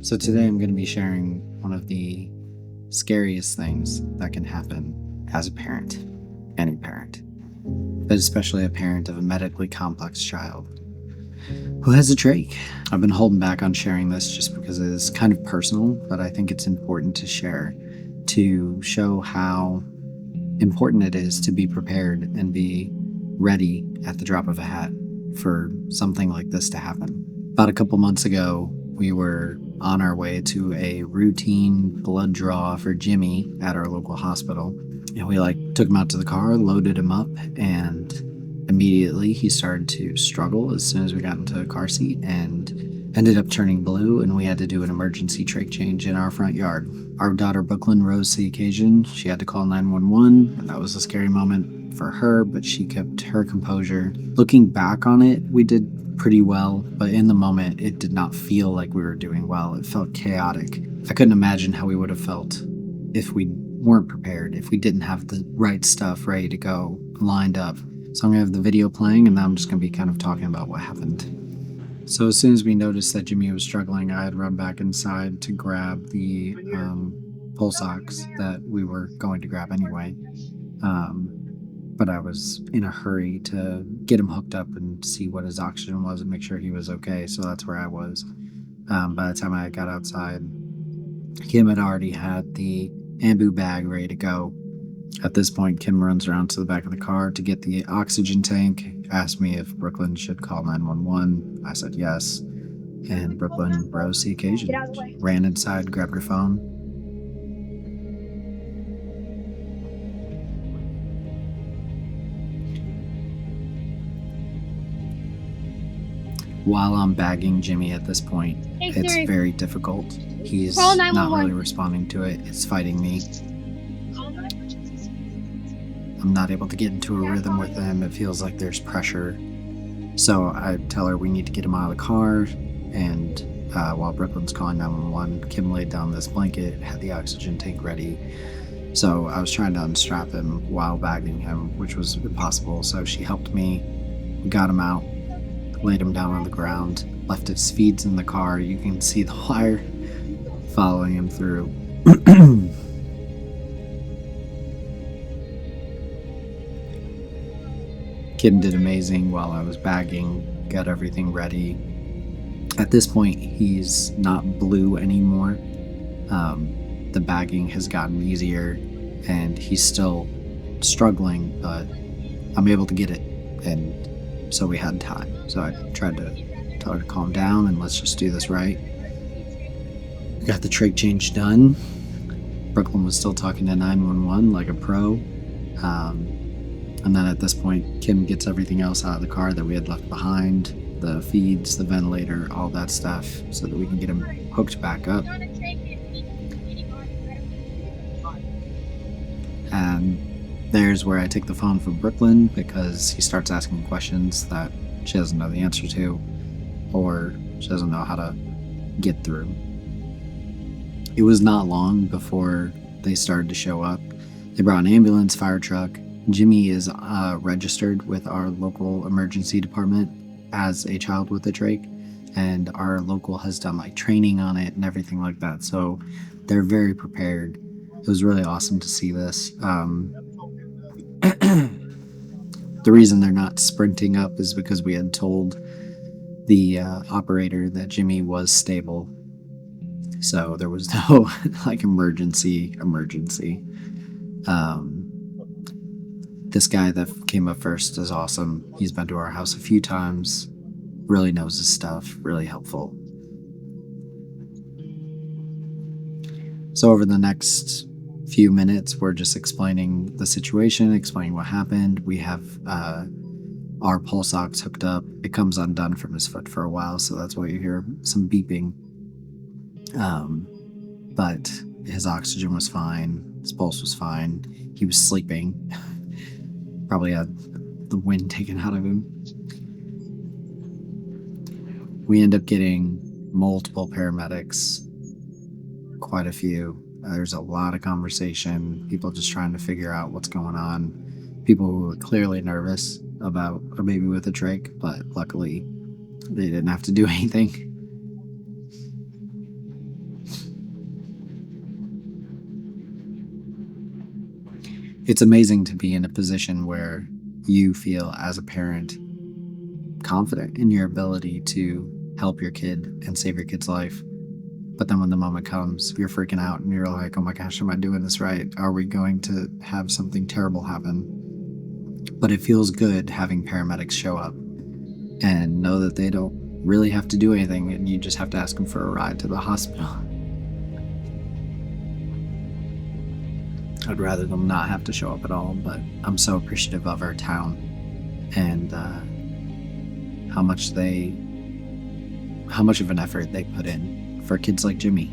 So today I'm going to be sharing one of the scariest things that can happen as a parent, any parent, but especially a parent of a medically complex child who has a trach. I've been holding back on sharing this just because it is kind of personal, but I think it's important to share to show how important it is to be prepared and be ready at the drop of a hat for something like this to happen. About a couple months ago, we were on our way to a routine blood draw for Jimmy at our local hospital. And we took him out to the car, loaded him up, and immediately he started to struggle as soon as we got into the car seat and ended up turning blue, and we had to do an emergency trach change in our front yard. Our daughter Brooklyn rose to the occasion. She had to call 911, and that was a scary moment for her, but she kept her composure. Looking back on it, we did pretty well, but in the moment, it did not feel like we were doing well. It felt chaotic. I couldn't imagine how we would have felt if we weren't prepared, if we didn't have the right stuff ready to go, lined up. So I'm going to have the video playing, and then I'm just going to be kind of talking about what happened. So as soon as we noticed that Jimmy was struggling, I had run back inside to grab the pulse ox that we were going to grab anyway. But I was in a hurry to get him hooked up and see what his oxygen was and make sure he was okay. So that's where I was. By the time I got outside, Kim had already had the ambu bag ready to go. At this point, Kim runs around to the back of the car to get the oxygen tank, asked me if Brooklyn should call 911. I said yes, and Brooklyn rose to the occasion, ran inside, grabbed her phone. While I'm bagging Jimmy at this point, it's very difficult. He's not really responding to it. It's fighting me. I'm not able to get into a rhythm with him. It feels like there's pressure. So I tell her we need to get him out of the car. And while Brooklyn's calling 911, Kim laid down this blanket, had the oxygen tank ready. So I was trying to unstrap him while bagging him, which was impossible. So she helped me. We got him out, laid him down on the ground, left his feeds in the car. You can see the wire following him through. Kim did amazing while I was bagging, got everything ready. At this point, he's not blue anymore. The bagging has gotten easier, and he's still struggling, but I'm able to get it, and so we had time. So I tried to tell her to calm down and let's just do this right. We got the trach change done. Brooklyn was still talking to 911 like a pro. And then at this point, Kim gets everything else out of the car that we had left behind, the feeds, the ventilator, all that stuff, so that we can get him hooked back up. And there's where I take the phone from Brooklyn because he starts asking questions that she doesn't know the answer to, or she doesn't know how to get through. It was not long before they started to show up. They brought an ambulance, fire truck. Jimmy is registered with our local emergency department as a child with a trach, and our local has done training on it and everything like that. So they're very prepared. It was really awesome to see this. The reason they're not sprinting up is because we had told the operator that Jimmy was stable. So there was no emergency. This guy that came up first is awesome. He's been to our house a few times, really knows his stuff, really helpful. So over the next few minutes, we're just explaining the situation, explaining what happened. We have our pulse ox hooked up. It comes undone from his foot for a while, so that's why you hear some beeping. But his oxygen was fine. His pulse was fine. He was sleeping. Probably had the wind taken out of him. We end up getting multiple paramedics, quite a few. There's a lot of conversation, people just trying to figure out what's going on. People who were clearly nervous about a baby with a trach, but luckily they didn't have to do anything. It's amazing to be in a position where you feel, as a parent, confident in your ability to help your kid and save your kid's life. But then when the moment comes, you're freaking out and you're like, oh my gosh, am I doing this right? Are we going to have something terrible happen? But it feels good having paramedics show up and know that they don't really have to do anything, and you just have to ask them for a ride to the hospital. I'd rather them not have to show up at all, but I'm so appreciative of our town and how much of an effort they put in for kids like Jimmy.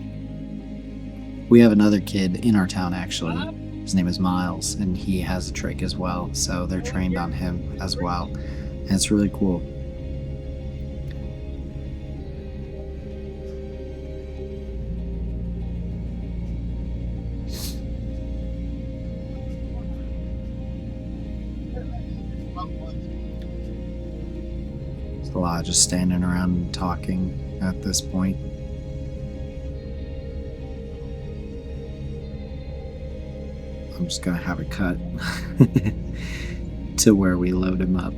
We have another kid in our town, actually. His name is Miles, and he has a trach as well, so they're trained on him as well, and it's really cool. It's a lot of just standing around and talking at this point. I'm just gonna have it cut to where we load him up.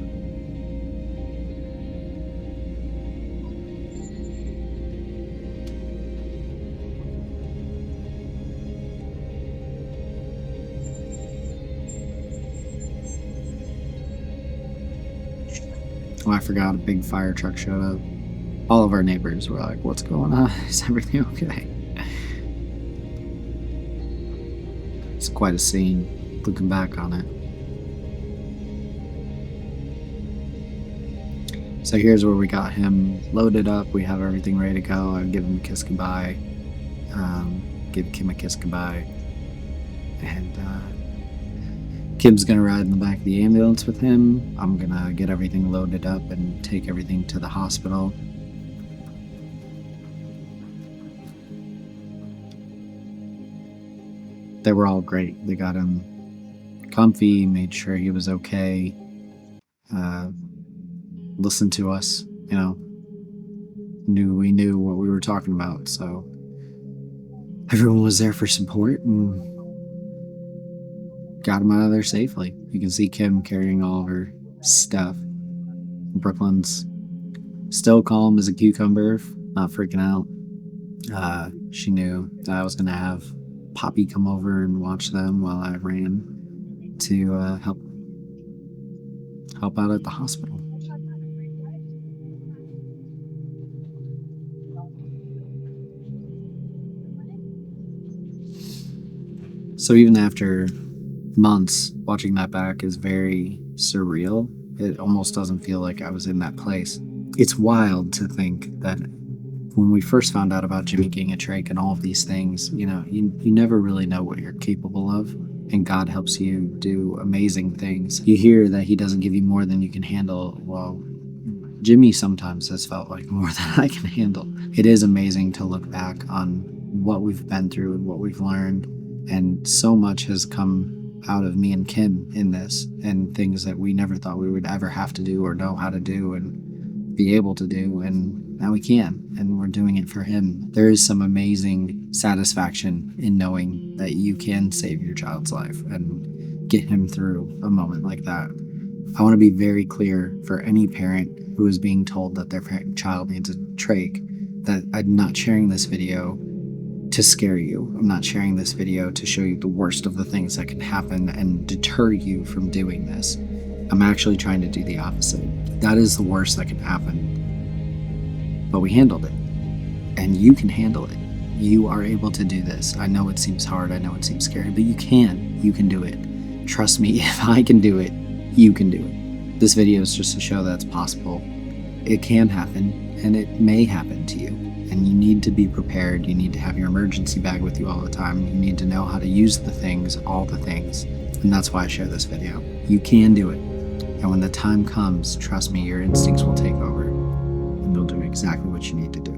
Oh, I forgot, a big fire truck showed up. All of our neighbors were like, what's going on? Is everything okay? It's quite a scene, looking back on it. So here's where we got him loaded up. We have everything ready to go. I give him a kiss goodbye. Give Kim a kiss goodbye. And Kim's gonna ride in the back of the ambulance with him. I'm gonna get everything loaded up and take everything to the hospital. They were all great. They got him comfy, made sure he was okay, listened to us, we knew what we were talking about, so everyone was there for support and got him out of there safely. You can see Kim carrying all of her stuff. Brooklyn's still calm as a cucumber, not freaking out. She knew that I was going to have Poppy come over and watch them while I ran to help out at the hospital. So even after months, watching that back is very surreal. It almost doesn't feel like I was in that place. It's wild to think that when we first found out about Jimmy getting a trach and all of these things, you never really know what you're capable of, and God helps you do amazing things. You hear that he doesn't give you more than you can handle. Well, Jimmy sometimes has felt like more than I can handle. It is amazing to look back on what we've been through and what we've learned, and so much has come out of me and Kim in this, and things that we never thought we would ever have to do or know how to do and be able to do, and now we can, and we're doing it for him. There is some amazing satisfaction in knowing that you can save your child's life and get him through a moment like that. I want to be very clear for any parent who is being told that their child needs a trach that I'm not sharing this video to scare you. I'm not sharing this video to show you the worst of the things that can happen and deter you from doing this. I'm actually trying to do the opposite. That is the worst that can happen. But we handled it. And you can handle it. You are able to do this. I know it seems hard. I know it seems scary, but you can. You can do it. Trust me, if I can do it, you can do it. This video is just to show that it's possible. It can happen, and it may happen to you. And you need to be prepared. You need to have your emergency bag with you all the time. You need to know how to use the things, all the things. And that's why I share this video. You can do it. And when the time comes, trust me, your instincts will take over. And you'll do exactly what you need to do.